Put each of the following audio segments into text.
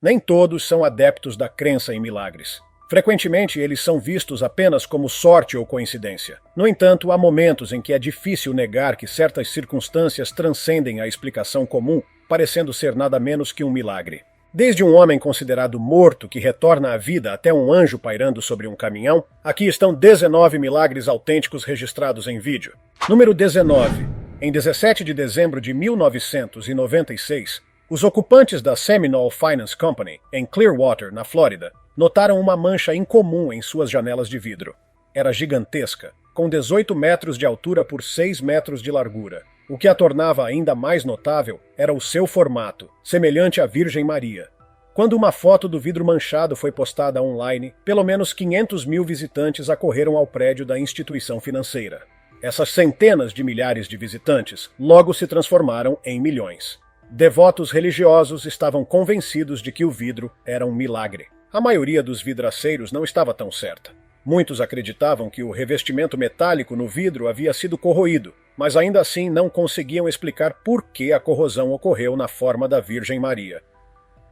Nem todos são adeptos da crença em milagres. Frequentemente, eles são vistos apenas como sorte ou coincidência. No entanto, há momentos em que é difícil negar que certas circunstâncias transcendem a explicação comum, parecendo ser nada menos que um milagre. Desde um homem considerado morto que retorna à vida até um anjo pairando sobre um caminhão, aqui estão 19 milagres autênticos registrados em vídeo. Número 19. Em 17 de dezembro de 1996, os ocupantes da Seminole Finance Company, em Clearwater, na Flórida, notaram uma mancha incomum em suas janelas de vidro. Era gigantesca, com 18 metros de altura por 6 metros de largura. O que a tornava ainda mais notável era o seu formato, semelhante à Virgem Maria. Quando uma foto do vidro manchado foi postada online, pelo menos 500 mil visitantes acorreram ao prédio da instituição financeira. Essas centenas de milhares de visitantes logo se transformaram em milhões. Devotos religiosos estavam convencidos de que o vidro era um milagre. A maioria dos vidraceiros não estava tão certa. Muitos acreditavam que o revestimento metálico no vidro havia sido corroído, mas ainda assim não conseguiam explicar por que a corrosão ocorreu na forma da Virgem Maria.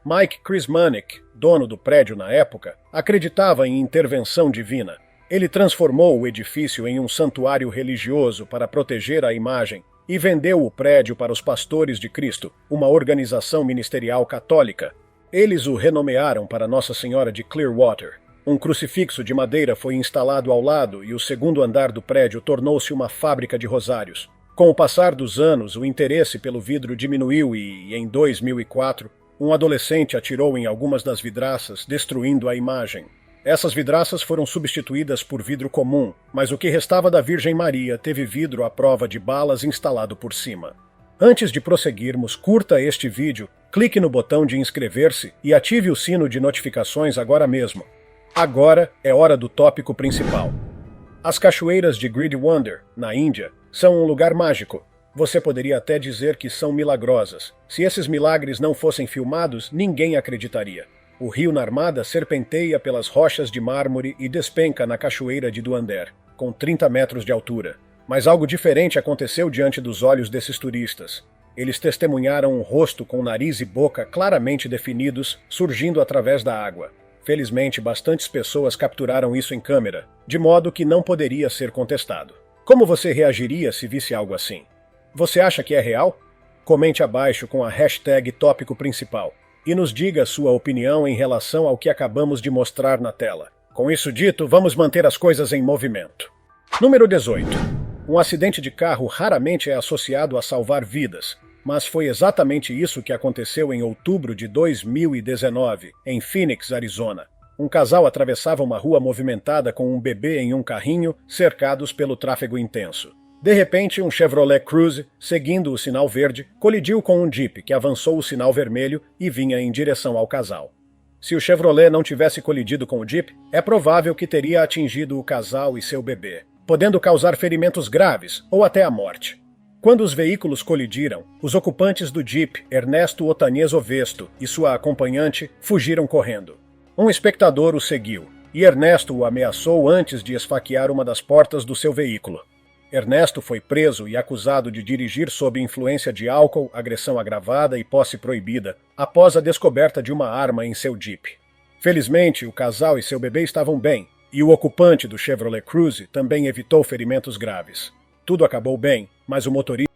Mike Krismanick, dono do prédio na época, acreditava em intervenção divina. Ele transformou o edifício em um santuário religioso para proteger a imagem e vendeu o prédio para os Pastores de Cristo, uma organização ministerial católica. Eles o renomearam para Nossa Senhora de Clearwater. Um crucifixo de madeira foi instalado ao lado e o segundo andar do prédio tornou-se uma fábrica de rosários. Com o passar dos anos, o interesse pelo vidro diminuiu e, em 2004, um adolescente atirou em algumas das vidraças, destruindo a imagem. Essas vidraças foram substituídas por vidro comum, mas o que restava da Virgem Maria teve vidro à prova de balas instalado por cima. Antes de prosseguirmos, curta este vídeo, clique no botão de inscrever-se e ative o sino de notificações agora mesmo. Agora é hora do tópico principal. As cachoeiras de Great Wonder, na Índia, são um lugar mágico. Você poderia até dizer que são milagrosas. Se esses milagres não fossem filmados, ninguém acreditaria. O rio Narmada serpenteia pelas rochas de mármore e despenca na cachoeira de Duander, com 30 metros de altura. Mas algo diferente aconteceu diante dos olhos desses turistas. Eles testemunharam um rosto com nariz e boca claramente definidos, surgindo através da água. Felizmente, bastantes pessoas capturaram isso em câmera, de modo que não poderia ser contestado. Como você reagiria se visse algo assim? Você acha que é real? Comente abaixo com a hashtag tópico principal e nos diga sua opinião em relação ao que acabamos de mostrar na tela. Com isso dito, vamos manter as coisas em movimento. Número 18. Um acidente de carro raramente é associado a salvar vidas, mas foi exatamente isso que aconteceu em outubro de 2019, em Phoenix, Arizona. Um casal atravessava uma rua movimentada com um bebê em um carrinho, cercados pelo tráfego intenso. De repente, um Chevrolet Cruze, seguindo o sinal verde, colidiu com um Jeep que avançou o sinal vermelho e vinha em direção ao casal. Se o Chevrolet não tivesse colidido com o Jeep, é provável que teria atingido o casal e seu bebê, podendo causar ferimentos graves ou até a morte. Quando os veículos colidiram, os ocupantes do Jeep, Ernesto Otanez Ovesto e sua acompanhante, fugiram correndo. Um espectador o seguiu, e Ernesto o ameaçou antes de esfaquear uma das portas do seu veículo. Ernesto foi preso e acusado de dirigir sob influência de álcool, agressão agravada e posse proibida, após a descoberta de uma arma em seu Jeep. Felizmente, o casal e seu bebê estavam bem, e o ocupante do Chevrolet Cruze também evitou ferimentos graves. Tudo acabou bem, mas o motorista...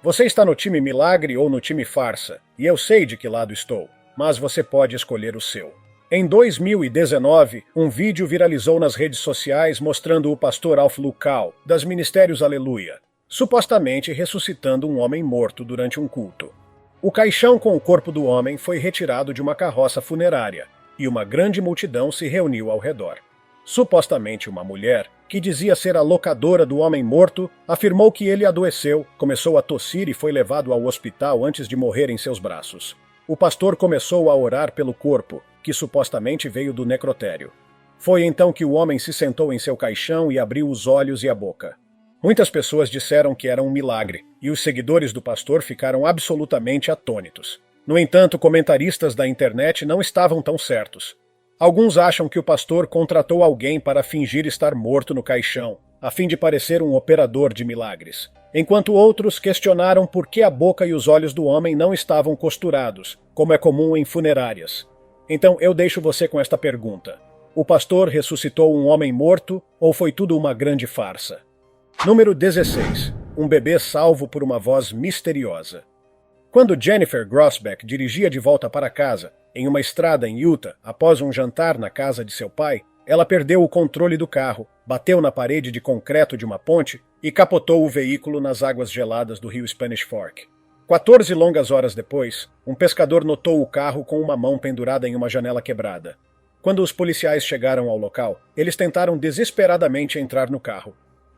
Você está no time milagre ou no time farsa, e eu sei de que lado estou, mas você pode escolher o seu. Em 2019, um vídeo viralizou nas redes sociais mostrando o pastor Alf Lukau, das Ministérios Aleluia, supostamente ressuscitando um homem morto durante um culto. O caixão com o corpo do homem foi retirado de uma carroça funerária, e uma grande multidão se reuniu ao redor. Supostamente uma mulher, que dizia ser a locadora do homem morto, afirmou que ele adoeceu, começou a tossir e foi levado ao hospital antes de morrer em seus braços. O pastor começou a orar pelo corpo, que supostamente veio do necrotério. Foi então que o homem se sentou em seu caixão e abriu os olhos e a boca. Muitas pessoas disseram que era um milagre, e os seguidores do pastor ficaram absolutamente atônitos. No entanto, comentaristas da internet não estavam tão certos. Alguns acham que o pastor contratou alguém para fingir estar morto no caixão, a fim de parecer um operador de milagres, enquanto outros questionaram por que a boca e os olhos do homem não estavam costurados, como é comum em funerárias. Então eu deixo você com esta pergunta: o pastor ressuscitou um homem morto ou foi tudo uma grande farsa? Número 16. Um bebê salvo por uma voz misteriosa. Quando Jennifer Grossbeck dirigia de volta para casa, em uma estrada em Utah, após um jantar na casa de seu pai, ela perdeu o controle do carro, bateu na parede de concreto de uma ponte e capotou o veículo nas águas geladas do rio Spanish Fork. 14 longas horas depois, um pescador notou o carro com uma mão pendurada em uma janela quebrada. Quando os policiais chegaram ao local, eles tentaram desesperadamente entrar no carro.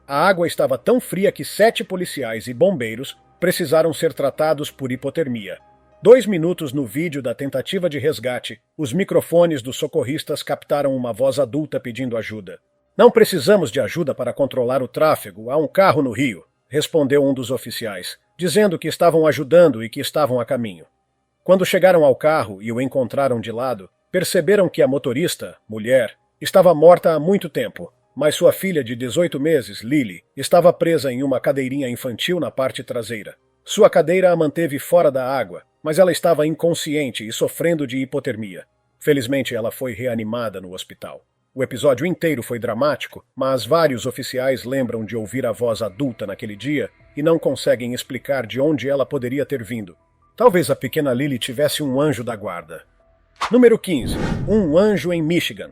A água estava tão fria que 7 policiais e bombeiros precisaram ser tratados por hipotermia. 2 minutos no vídeo da tentativa de resgate, os microfones dos socorristas captaram uma voz adulta pedindo ajuda. "Não precisamos de ajuda para controlar o tráfego, há um carro no rio", respondeu um dos oficiais, dizendo que estavam ajudando e que estavam a caminho. Quando chegaram ao carro e o encontraram de lado, perceberam que a motorista, mulher, estava morta há muito tempo, mas sua filha de 18 meses, Lily, estava presa em uma cadeirinha infantil na parte traseira. Sua cadeira a manteve fora da água, mas ela estava inconsciente e sofrendo de hipotermia. Felizmente, ela foi reanimada no hospital. O episódio inteiro foi dramático, mas vários oficiais lembram de ouvir a voz adulta naquele dia e não conseguem explicar de onde ela poderia ter vindo. Talvez a pequena Lily tivesse um anjo da guarda. Número 15. Um anjo em Michigan.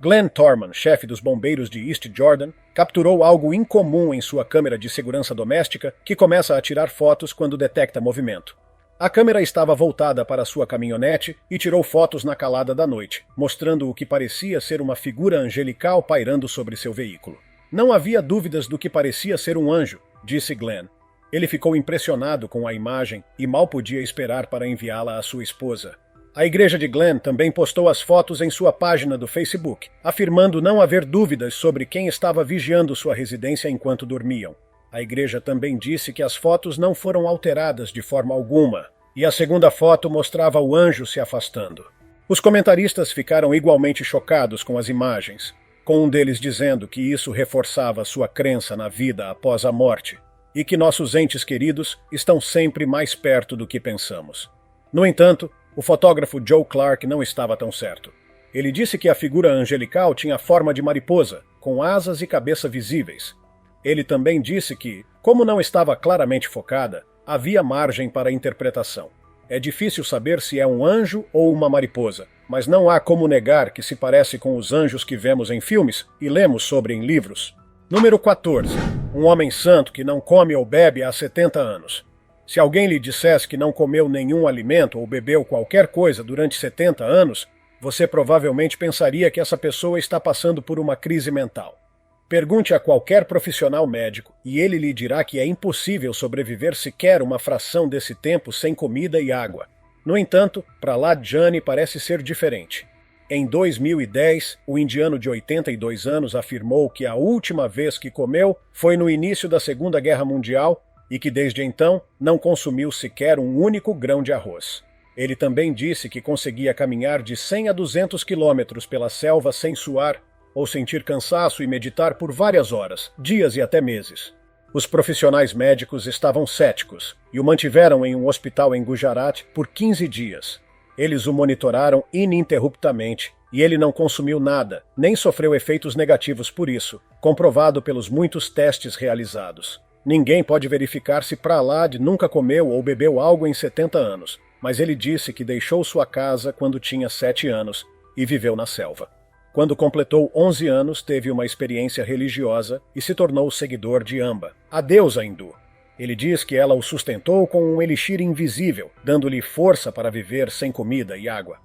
Glenn Torman, chefe dos bombeiros de East Jordan, capturou algo incomum em sua câmera de segurança doméstica que começa a tirar fotos quando detecta movimento. A câmera estava voltada para sua caminhonete e tirou fotos na calada da noite, mostrando o que parecia ser uma figura angelical pairando sobre seu veículo. "Não havia dúvidas do que parecia ser um anjo", disse Glenn. Ele ficou impressionado com a imagem e mal podia esperar para enviá-la à sua esposa. A igreja de Glenn também postou as fotos em sua página do Facebook, afirmando não haver dúvidas sobre quem estava vigiando sua residência enquanto dormiam. A igreja também disse que as fotos não foram alteradas de forma alguma, e a segunda foto mostrava o anjo se afastando. Os comentaristas ficaram igualmente chocados com as imagens, com um deles dizendo que isso reforçava sua crença na vida após a morte, e que nossos entes queridos estão sempre mais perto do que pensamos. No entanto, o fotógrafo Joe Clark não estava tão certo. Ele disse que a figura angelical tinha forma de mariposa, com asas e cabeça visíveis. Ele também disse que, como não estava claramente focada, havia margem para interpretação. É difícil saber se é um anjo ou uma mariposa, mas não há como negar que se parece com os anjos que vemos em filmes e lemos sobre em livros. Número 14. Um homem santo que não come ou bebe há 70 anos. Se alguém lhe dissesse que não comeu nenhum alimento ou bebeu qualquer coisa durante 70 anos, você provavelmente pensaria que essa pessoa está passando por uma crise mental. Pergunte a qualquer profissional médico e ele lhe dirá que é impossível sobreviver sequer uma fração desse tempo sem comida e água. No entanto, Prahlad Jani parece ser diferente. Em 2010, o indiano de 82 anos afirmou que a última vez que comeu foi no início da Segunda Guerra Mundial e que desde então não consumiu sequer um único grão de arroz. Ele também disse que conseguia caminhar de 100 a 200 quilômetros pela selva sem suar ou sentir cansaço e meditar por várias horas, dias e até meses. Os profissionais médicos estavam céticos e o mantiveram em um hospital em Gujarat por 15 dias. Eles o monitoraram ininterruptamente e ele não consumiu nada, nem sofreu efeitos negativos por isso, comprovado pelos muitos testes realizados. Ninguém pode verificar se Prahlad nunca comeu ou bebeu algo em 70 anos, mas ele disse que deixou sua casa quando tinha 7 anos e viveu na selva. Quando completou 11 anos, teve uma experiência religiosa e se tornou seguidor de Amba, a deusa hindu. Ele diz que ela o sustentou com um elixir invisível, dando-lhe força para viver sem comida e água.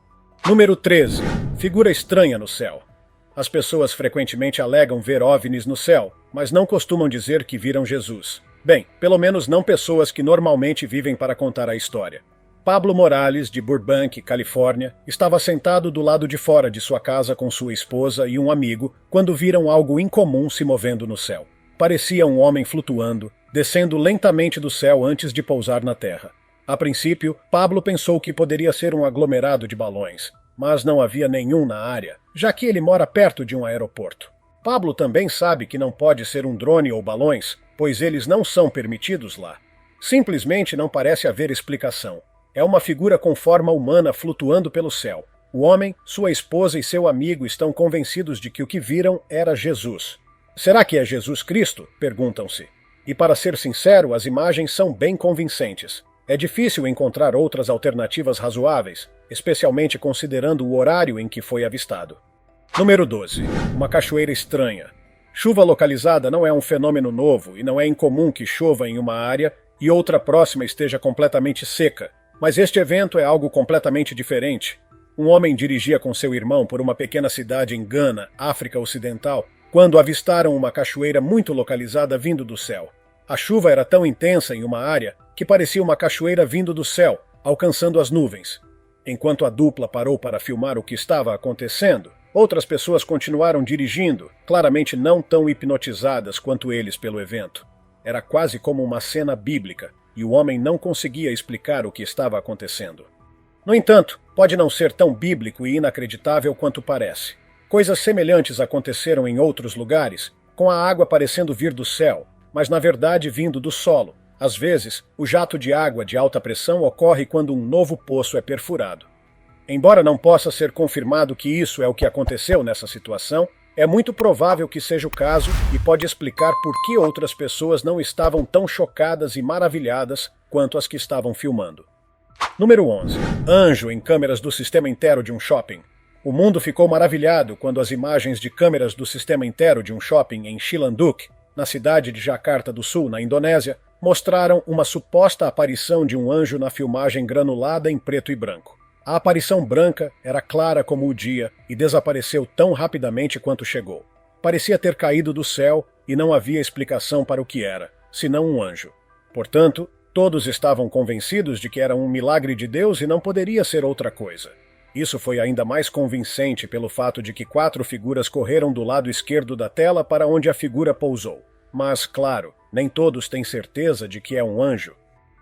Número 13. Figura estranha no céu. As pessoas frequentemente alegam ver OVNIs no céu, mas não costumam dizer que viram Jesus. Bem, pelo menos não pessoas que normalmente vivem para contar a história. Pablo Morales, de Burbank, Califórnia, estava sentado do lado de fora de sua casa com sua esposa e um amigo quando viram algo incomum se movendo no céu. Parecia um homem flutuando, descendo lentamente do céu antes de pousar na terra. A princípio, Pablo pensou que poderia ser um aglomerado de balões, mas não havia nenhum na área, já que ele mora perto de um aeroporto. Pablo também sabe que não pode ser um drone ou balões, pois eles não são permitidos lá. Simplesmente não parece haver explicação. É uma figura com forma humana flutuando pelo céu. O homem, sua esposa e seu amigo estão convencidos de que o que viram era Jesus. Será que é Jesus Cristo? Perguntam-se. E para ser sincero, as imagens são bem convincentes. É difícil encontrar outras alternativas razoáveis, especialmente considerando o horário em que foi avistado. Número 12. Uma cachoeira estranha. Chuva localizada não é um fenômeno novo e não é incomum que chova em uma área e outra próxima esteja completamente seca, mas este evento é algo completamente diferente. Um homem dirigia com seu irmão por uma pequena cidade em Gana, África Ocidental, quando avistaram uma cachoeira muito localizada vindo do céu. A chuva era tão intensa em uma área que parecia uma cachoeira vindo do céu, alcançando as nuvens. Enquanto a dupla parou para filmar o que estava acontecendo, outras pessoas continuaram dirigindo, claramente não tão hipnotizadas quanto eles pelo evento. Era quase como uma cena bíblica, e o homem não conseguia explicar o que estava acontecendo. No entanto, pode não ser tão bíblico e inacreditável quanto parece. Coisas semelhantes aconteceram em outros lugares, com a água parecendo vir do céu, mas na verdade vindo do solo. Às vezes, o jato de água de alta pressão ocorre quando um novo poço é perfurado. Embora não possa ser confirmado que isso é o que aconteceu nessa situação, é muito provável que seja o caso e pode explicar por que outras pessoas não estavam tão chocadas e maravilhadas quanto as que estavam filmando. Número 11. Anjo em câmeras do sistema inteiro de um shopping. O mundo ficou maravilhado quando as imagens de câmeras do sistema inteiro de um shopping em Cilandak, na cidade de Jakarta do Sul, na Indonésia, mostraram uma suposta aparição de um anjo na filmagem granulada em preto e branco. A aparição branca era clara como o dia e desapareceu tão rapidamente quanto chegou. Parecia ter caído do céu e não havia explicação para o que era, senão um anjo. Portanto, todos estavam convencidos de que era um milagre de Deus e não poderia ser outra coisa. Isso foi ainda mais convincente pelo fato de que 4 figuras correram do lado esquerdo da tela para onde a figura pousou. Mas, claro, nem todos têm certeza de que é um anjo.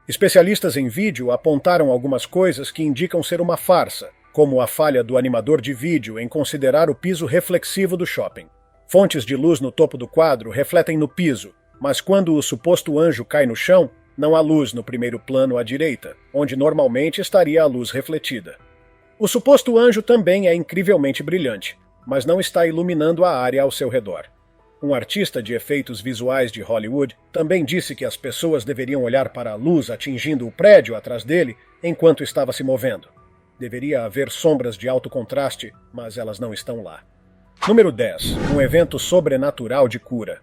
Especialistas em vídeo apontaram algumas coisas que indicam ser uma farsa, como a falha do animador de vídeo em considerar o piso reflexivo do shopping. Fontes de luz no topo do quadro refletem no piso, mas quando o suposto anjo cai no chão, não há luz no primeiro plano à direita, onde normalmente estaria a luz refletida. O suposto anjo também é incrivelmente brilhante, mas não está iluminando a área ao seu redor. Um artista de efeitos visuais de Hollywood também disse que as pessoas deveriam olhar para a luz atingindo o prédio atrás dele enquanto estava se movendo. Deveria haver sombras de alto contraste, mas elas não estão lá. Número 10. Um evento sobrenatural de cura.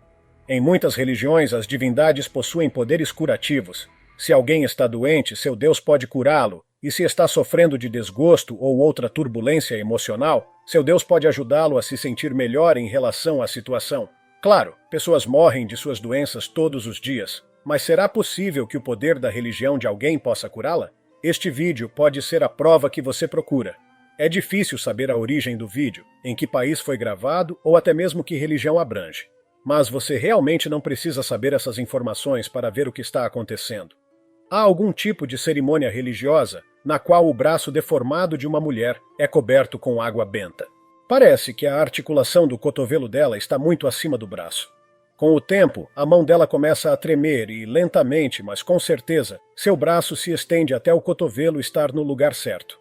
Em muitas religiões, as divindades possuem poderes curativos. Se alguém está doente, seu Deus pode curá-lo, e se está sofrendo de desgosto ou outra turbulência emocional, seu Deus pode ajudá-lo a se sentir melhor em relação à situação. Claro, pessoas morrem de suas doenças todos os dias, mas será possível que o poder da religião de alguém possa curá-la? Este vídeo pode ser a prova que você procura. É difícil saber a origem do vídeo, em que país foi gravado ou até mesmo que religião abrange. Mas você realmente não precisa saber essas informações para ver o que está acontecendo. Há algum tipo de cerimônia religiosa na qual o braço deformado de uma mulher é coberto com água benta. Parece que a articulação do cotovelo dela está muito acima do braço. Com o tempo, a mão dela começa a tremer e, lentamente, mas com certeza, seu braço se estende até o cotovelo estar no lugar certo.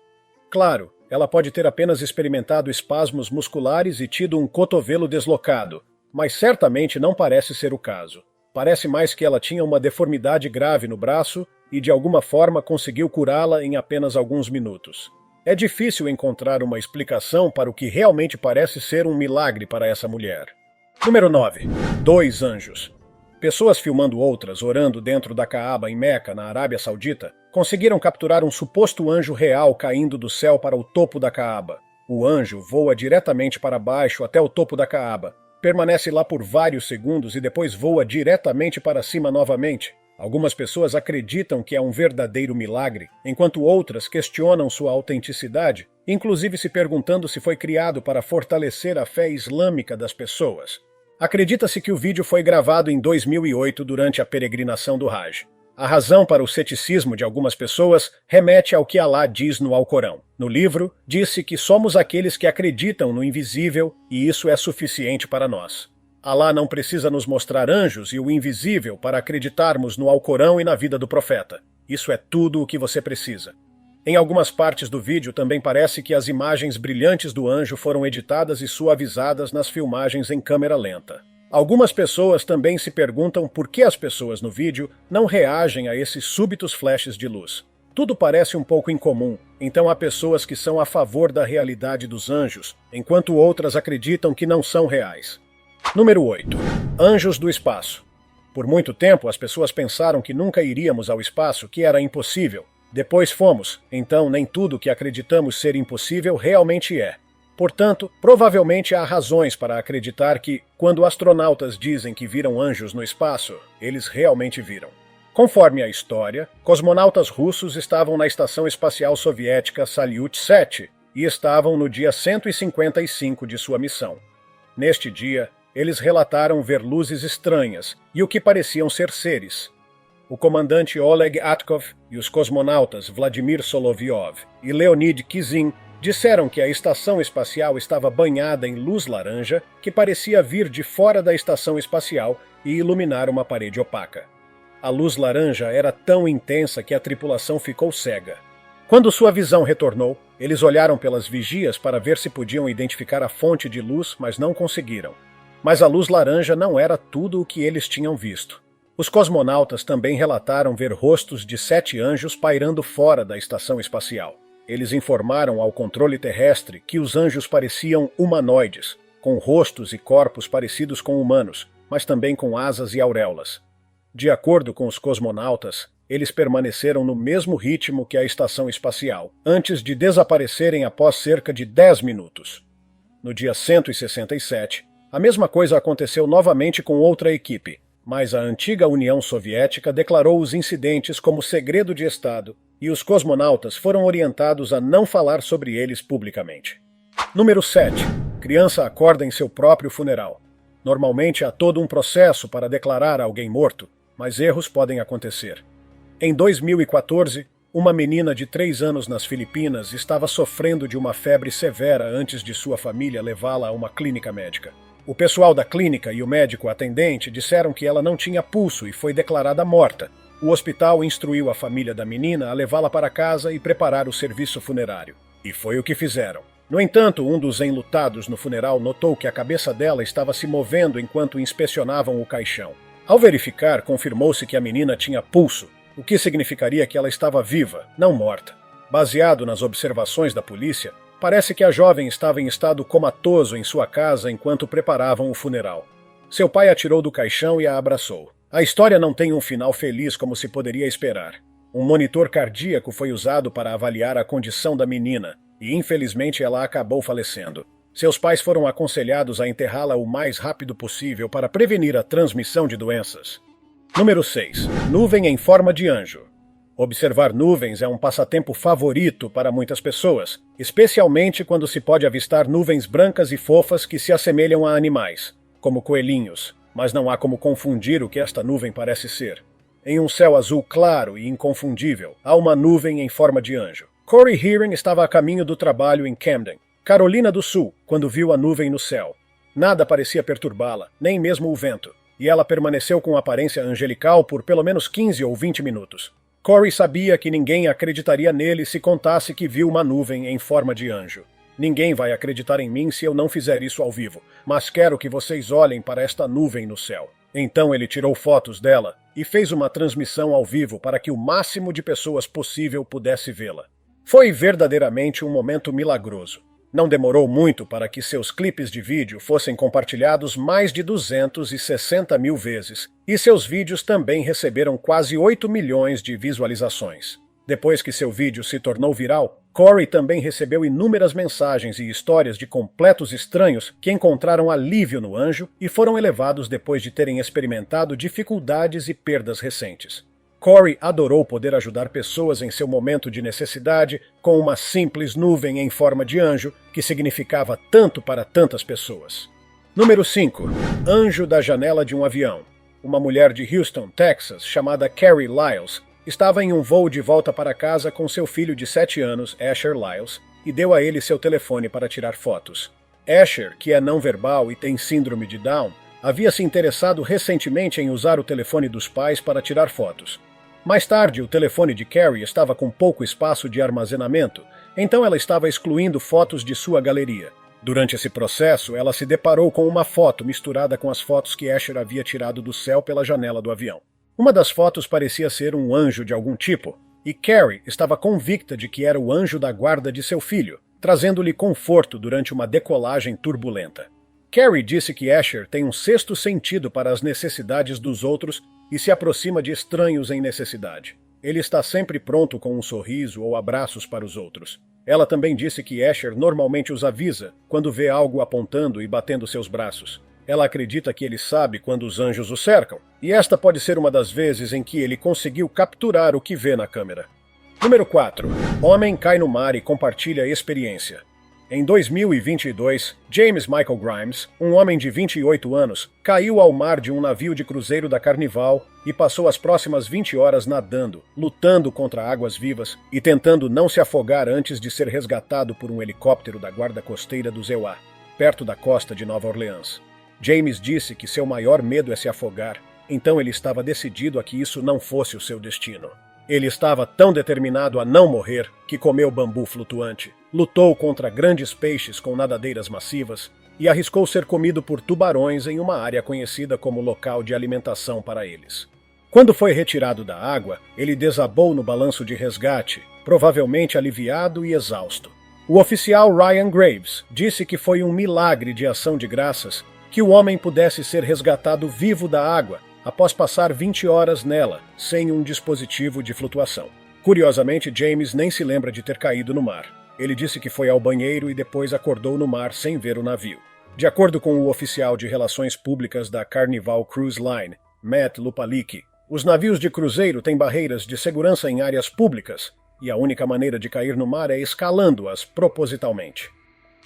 Claro, ela pode ter apenas experimentado espasmos musculares e tido um cotovelo deslocado, mas certamente não parece ser o caso. Parece mais que ela tinha uma deformidade grave no braço e de alguma forma conseguiu curá-la em apenas alguns minutos. É difícil encontrar uma explicação para o que realmente parece ser um milagre para essa mulher. Número 9. 2 anjos. Pessoas filmando outras orando dentro da Caaba em Meca, na Arábia Saudita, conseguiram capturar um suposto anjo real caindo do céu para o topo da Caaba. O anjo voa diretamente para baixo até o topo da Caaba, permanece lá por vários segundos e depois voa diretamente para cima novamente. Algumas pessoas acreditam que é um verdadeiro milagre, enquanto outras questionam sua autenticidade, inclusive se perguntando se foi criado para fortalecer a fé islâmica das pessoas. Acredita-se que o vídeo foi gravado em 2008 durante a peregrinação do Hajj. A razão para o ceticismo de algumas pessoas remete ao que Alá diz no Alcorão. No livro, disse que somos aqueles que acreditam no invisível e isso é suficiente para nós. Alá não precisa nos mostrar anjos e o invisível para acreditarmos no Alcorão e na vida do profeta. Isso é tudo o que você precisa. Em algumas partes do vídeo também parece que as imagens brilhantes do anjo foram editadas e suavizadas nas filmagens em câmera lenta. Algumas pessoas também se perguntam por que as pessoas no vídeo não reagem a esses súbitos flashes de luz. Tudo parece um pouco incomum, então há pessoas que são a favor da realidade dos anjos, enquanto outras acreditam que não são reais. Número 8. Anjos do espaço. Por muito tempo as pessoas pensaram que nunca iríamos ao espaço, que era impossível. Depois fomos, então nem tudo que acreditamos ser impossível realmente é. Portanto, provavelmente há razões para acreditar que, quando astronautas dizem que viram anjos no espaço, eles realmente viram. Conforme a história, cosmonautas russos estavam na Estação Espacial Soviética Salyut-7 e estavam no dia 155 de sua missão. Neste dia, eles relataram ver luzes estranhas e o que pareciam ser seres. O comandante Oleg Atkov e os cosmonautas Vladimir Solovyov e Leonid Kizin disseram que a estação espacial estava banhada em luz laranja que parecia vir de fora da estação espacial e iluminar uma parede opaca. A luz laranja era tão intensa que a tripulação ficou cega. Quando sua visão retornou, eles olharam pelas vigias para ver se podiam identificar a fonte de luz, mas não conseguiram. Mas a luz laranja não era tudo o que eles tinham visto. Os cosmonautas também relataram ver rostos de 7 anjos pairando fora da estação espacial. Eles informaram ao controle terrestre que os anjos pareciam humanoides, com rostos e corpos parecidos com humanos, mas também com asas e auréolas. De acordo com os cosmonautas, eles permaneceram no mesmo ritmo que a estação espacial, antes de desaparecerem após cerca de 10 minutos. No dia 167, a mesma coisa aconteceu novamente com outra equipe, mas a antiga União Soviética declarou os incidentes como segredo de Estado e os cosmonautas foram orientados a não falar sobre eles publicamente. Número 7. Criança acorda em seu próprio funeral. Normalmente há todo um processo para declarar alguém morto, mas erros podem acontecer. Em 2014, uma menina de 3 anos nas Filipinas estava sofrendo de uma febre severa antes de sua família levá-la a uma clínica médica. O pessoal da clínica e o médico atendente disseram que ela não tinha pulso e foi declarada morta. O hospital instruiu a família da menina a levá-la para casa e preparar o serviço funerário. E foi o que fizeram. No entanto, um dos enlutados no funeral notou que a cabeça dela estava se movendo enquanto inspecionavam o caixão. Ao verificar, confirmou-se que a menina tinha pulso, o que significaria que ela estava viva, não morta. Baseado nas observações da polícia, parece que a jovem estava em estado comatoso em sua casa enquanto preparavam o funeral. Seu pai a tirou do caixão e a abraçou. A história não tem um final feliz como se poderia esperar. Um monitor cardíaco foi usado para avaliar a condição da menina, e infelizmente ela acabou falecendo. Seus pais foram aconselhados a enterrá-la o mais rápido possível para prevenir a transmissão de doenças. Número 6. Nuvem em forma de anjo. Observar nuvens é um passatempo favorito para muitas pessoas, especialmente quando se pode avistar nuvens brancas e fofas que se assemelham a animais, como coelhinhos. Mas não há como confundir o que esta nuvem parece ser. Em um céu azul claro e inconfundível, há uma nuvem em forma de anjo. Corey Heron estava a caminho do trabalho em Camden, Carolina do Sul, quando viu a nuvem no céu. Nada parecia perturbá-la, nem mesmo o vento, e ela permaneceu com aparência angelical por pelo menos 15 ou 20 minutos. Corey sabia que ninguém acreditaria nele se contasse que viu uma nuvem em forma de anjo. Ninguém vai acreditar em mim se eu não fizer isso ao vivo, mas quero que vocês olhem para esta nuvem no céu. Então ele tirou fotos dela e fez uma transmissão ao vivo para que o máximo de pessoas possível pudesse vê-la. Foi verdadeiramente um momento milagroso. Não demorou muito para que seus clipes de vídeo fossem compartilhados mais de 260 mil vezes, e seus vídeos também receberam quase 8 milhões de visualizações. Depois que seu vídeo se tornou viral, Corey também recebeu inúmeras mensagens e histórias de completos estranhos que encontraram alívio no anjo e foram elevados depois de terem experimentado dificuldades e perdas recentes. Corey adorou poder ajudar pessoas em seu momento de necessidade com uma simples nuvem em forma de anjo que significava tanto para tantas pessoas. Número 5. Anjo da janela de um avião. Uma mulher de Houston, Texas, chamada Carrie Lyles, estava em um voo de volta para casa com seu filho de 7 anos, Asher Lyles, e deu a ele seu telefone para tirar fotos. Asher, que é não verbal e tem síndrome de Down, havia se interessado recentemente em usar o telefone dos pais para tirar fotos. Mais tarde, o telefone de Carrie estava com pouco espaço de armazenamento, então ela estava excluindo fotos de sua galeria. Durante esse processo, ela se deparou com uma foto misturada com as fotos que Asher havia tirado do céu pela janela do avião. Uma das fotos parecia ser um anjo de algum tipo, e Carrie estava convicta de que era o anjo da guarda de seu filho, trazendo-lhe conforto durante uma decolagem turbulenta. Carrie disse que Asher tem um sexto sentido para as necessidades dos outros e se aproxima de estranhos em necessidade. Ele está sempre pronto com um sorriso ou abraços para os outros. Ela também disse que Asher normalmente os avisa quando vê algo apontando e batendo seus braços. Ela acredita que ele sabe quando os anjos o cercam, e esta pode ser uma das vezes em que ele conseguiu capturar o que vê na câmera. Número 4. Homem cai no mar e compartilha experiência. Em 2022, James Michael Grimes, um homem de 28 anos, caiu ao mar de um navio de cruzeiro da Carnival e passou as próximas 20 horas nadando, lutando contra águas vivas e tentando não se afogar antes de ser resgatado por um helicóptero da guarda costeira do Zeuá, perto da costa de Nova Orleans. James disse que seu maior medo é se afogar, então ele estava decidido a que isso não fosse o seu destino. Ele estava tão determinado a não morrer que comeu bambu flutuante, lutou contra grandes peixes com nadadeiras massivas e arriscou ser comido por tubarões em uma área conhecida como local de alimentação para eles. Quando foi retirado da água, ele desabou no balanço de resgate, provavelmente aliviado e exausto. O oficial Ryan Graves disse que foi um milagre de ação de graças que o homem pudesse ser resgatado vivo da água após passar 20 horas nela, sem um dispositivo de flutuação. Curiosamente, James nem se lembra de ter caído no mar. Ele disse que foi ao banheiro e depois acordou no mar sem ver o navio. De acordo com o oficial de relações públicas da Carnival Cruise Line, Matt Lupalique, os navios de cruzeiro têm barreiras de segurança em áreas públicas, e a única maneira de cair no mar é escalando-as propositalmente.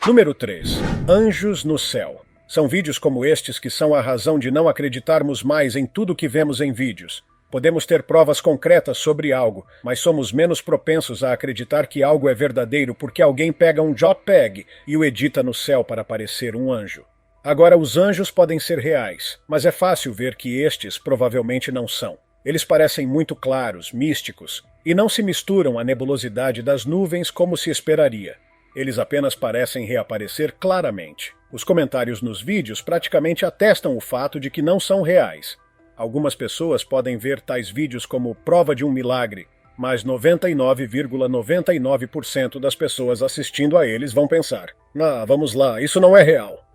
Número 3. Anjos no céu. São vídeos como estes que são a razão de não acreditarmos mais em tudo que vemos em vídeos. Podemos ter provas concretas sobre algo, mas somos menos propensos a acreditar que algo é verdadeiro porque alguém pega um JPEG e o edita no céu para parecer um anjo. Agora, os anjos podem ser reais, mas é fácil ver que estes provavelmente não são. Eles parecem muito claros, místicos, e não se misturam à nebulosidade das nuvens como se esperaria. Eles apenas parecem reaparecer claramente. Os comentários nos vídeos praticamente atestam o fato de que não são reais. Algumas pessoas podem ver tais vídeos como prova de um milagre, mas 99,99% das pessoas assistindo a eles vão pensar: "Ah, vamos lá, isso não é real."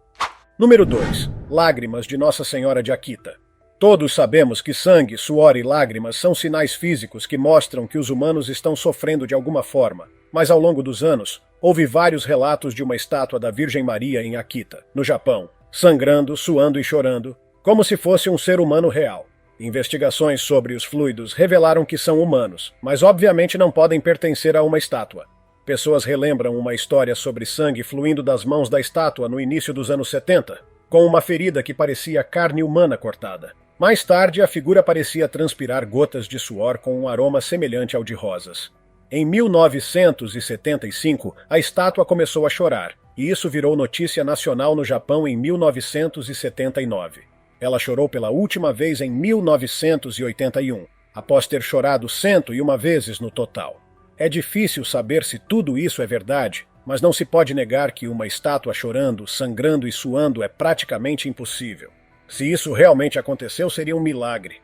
Número 2. Lágrimas de Nossa Senhora de Akita. Todos sabemos que sangue, suor e lágrimas são sinais físicos que mostram que os humanos estão sofrendo de alguma forma, mas ao longo dos anos, houve vários relatos de uma estátua da Virgem Maria em Akita, no Japão, sangrando, suando e chorando, como se fosse um ser humano real. Investigações sobre os fluidos revelaram que são humanos, mas obviamente não podem pertencer a uma estátua. Pessoas relembram uma história sobre sangue fluindo das mãos da estátua no início dos anos 70, com uma ferida que parecia carne humana cortada. Mais tarde, a figura parecia transpirar gotas de suor com um aroma semelhante ao de rosas. Em 1975, a estátua começou a chorar, e isso virou notícia nacional no Japão em 1979. Ela chorou pela última vez em 1981, após ter chorado 101 vezes no total. É difícil saber se tudo isso é verdade, mas não se pode negar que uma estátua chorando, sangrando e suando é praticamente impossível. Se isso realmente aconteceu, seria um milagre.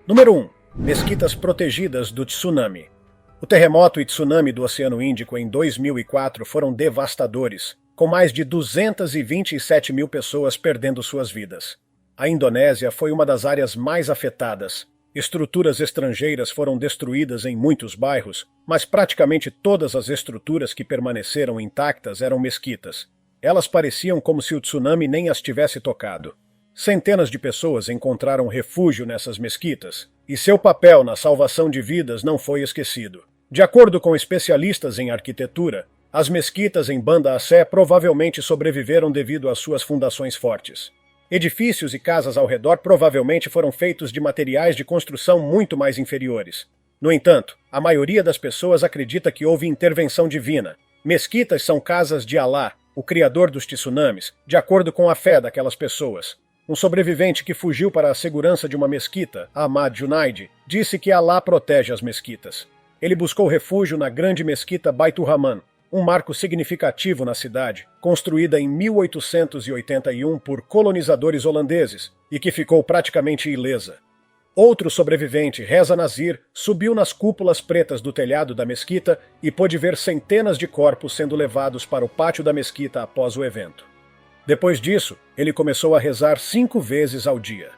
Número 1. Mesquitas protegidas do tsunami. O terremoto e tsunami do Oceano Índico em 2004 foram devastadores, com mais de 227 mil pessoas perdendo suas vidas. A Indonésia foi uma das áreas mais afetadas. Estruturas estrangeiras foram destruídas em muitos bairros, mas praticamente todas as estruturas que permaneceram intactas eram mesquitas. Elas pareciam como se o tsunami nem as tivesse tocado. Centenas de pessoas encontraram refúgio nessas mesquitas, e seu papel na salvação de vidas não foi esquecido. De acordo com especialistas em arquitetura, as mesquitas em Banda Aceh provavelmente sobreviveram devido às suas fundações fortes. Edifícios e casas ao redor provavelmente foram feitos de materiais de construção muito mais inferiores. No entanto, a maioria das pessoas acredita que houve intervenção divina. Mesquitas são casas de Alá, o criador dos tsunamis, de acordo com a fé daquelas pessoas. Um sobrevivente que fugiu para a segurança de uma mesquita, Ahmad Junaid, disse que Alá protege as mesquitas. Ele buscou refúgio na grande mesquita Baitur Rahman, um marco significativo na cidade, construída em 1881 por colonizadores holandeses e que ficou praticamente ilesa. Outro sobrevivente, Reza Nazir, subiu nas cúpulas pretas do telhado da mesquita e pôde ver centenas de corpos sendo levados para o pátio da mesquita após o evento. Depois disso, ele começou a rezar 5 vezes ao dia.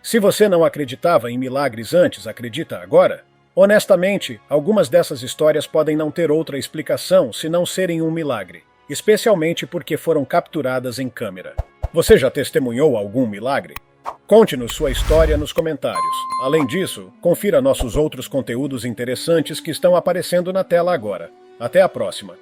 Se você não acreditava em milagres antes, acredita agora? Honestamente, algumas dessas histórias podem não ter outra explicação se não serem um milagre, especialmente porque foram capturadas em câmera. Você já testemunhou algum milagre? Conte-nos sua história nos comentários. Além disso, confira nossos outros conteúdos interessantes que estão aparecendo na tela agora. Até a próxima!